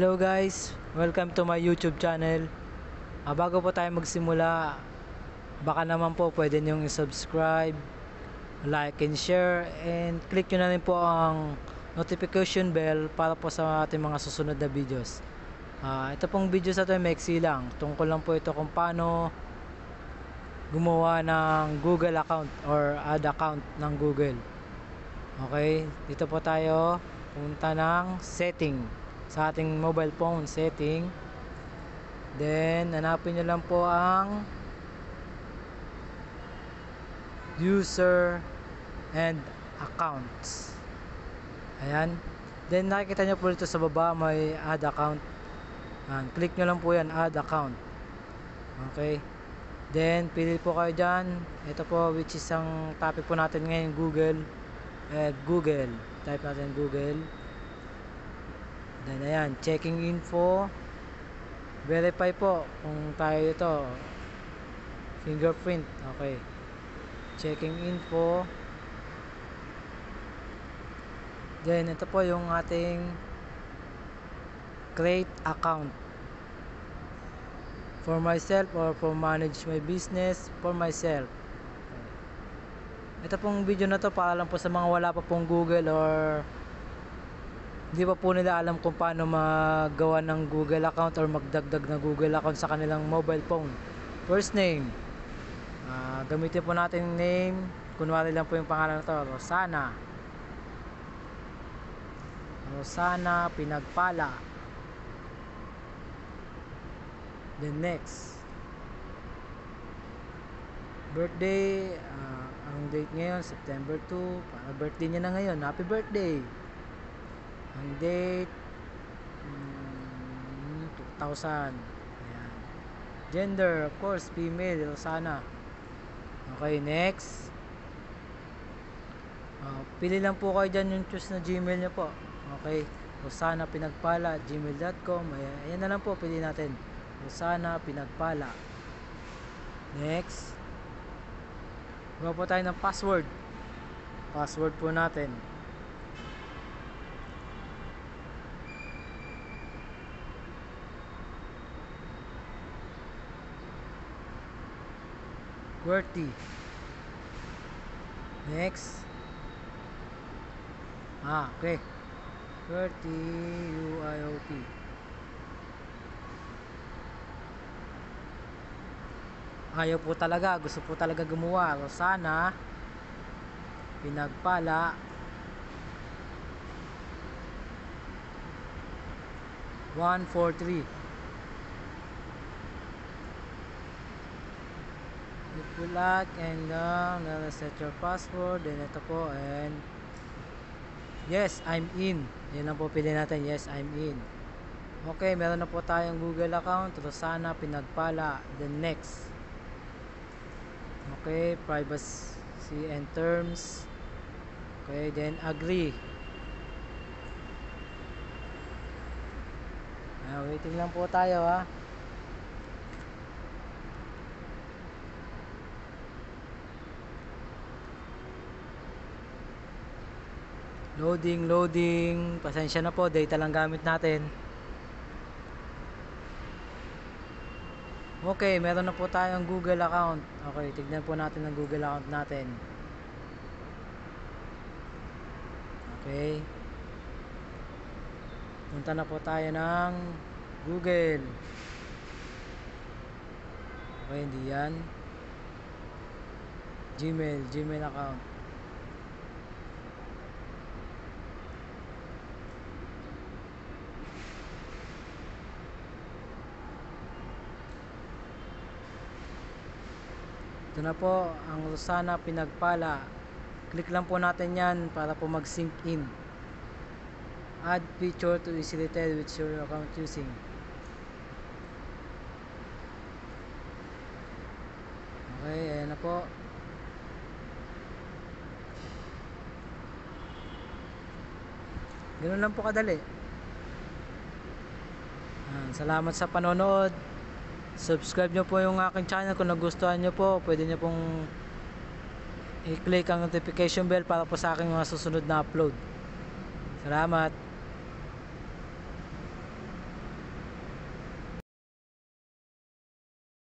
Hello guys, welcome to my YouTube channel. Bago po tayo magsimula, baka naman po pwede nyong i-subscribe, like and share, and click nyo na rin po ang notification bell para po sa ating mga susunod na videos. Ito pong video sa ito ay maiksi lang. Tungkol lang po ito kung paano gumawa ng Google account or ad account ng Google. Okay, dito po tayo punta ng setting sa ating mobile phone setting. Then hanapin nyo lang po ang user and accounts. Ayan. Then nakikita nyo po dito sa baba may add account. Click nyo lang po yan, add account. Okay. Then pili po kayo dyan. Ito po which is ang topic po natin ngayon, Google. Google. Type natin Google. Then ayan, checking info. Verify po kung tayo ito. Fingerprint. Okay. Checking info. Then ito po yung ating create account. For myself or for manage my business, for myself. Ito pong video na to para lang po sa mga wala pa pong Google or hindi pa po nila alam kung paano maggawa ng Google account or magdagdag ng Google account sa kanilang mobile phone. First name. Gamitin po natin name. Kunwari lang po yung pangalan na to, Rosana. Rosana Pinagpala. Then next. Birthday. Ang date ngayon, September 2. Para birthday niya na ngayon. Happy birthday! Ang date 2000. Ayan. Gender, of course, female, Rosana. Okay, next. Pili lang po kayo dyan yung choose na Gmail nyo po. Okay, Rosana Pinagpala gmail.com. Ayan na lang po, pili natin Rosana Pinagpala. Next. Gawa po tayo ng password. Password po natin. QWERTY. Next. Okay. QWERTY UIOP. Ayaw po talaga, gusto po talaga gumawa. Rosana Pinagpala 143. Good luck and set your password. Then ito po and yes, I'm in. Yan lang po pili natin. Yes, I'm in. Okay, meron na po tayong Google account. Rosana Pinagpala. Then next. Okay, privacy and terms. Okay, then agree. Waiting lang po tayo ha. Loading. Pasensya na po, data lang gamit natin. Okay, meron na po tayong Google account. Okay, tignan po natin ang Google account natin. Okay. Punta na po tayo ng Google. Okay, hindi yan. Gmail account. Ito na po ang Rosana Pinagpala. Click lang po natin yan para po mag-sync in. Add feature to easily tell which your account using. Okay, ayan na po. Ganun lang po kadali. Salamat sa panonood. Subscribe nyo po yung aking channel kung nagustuhan nyo po. Pwede nyo pong i-click ang notification bell para po sa aking mga susunod na upload. Salamat.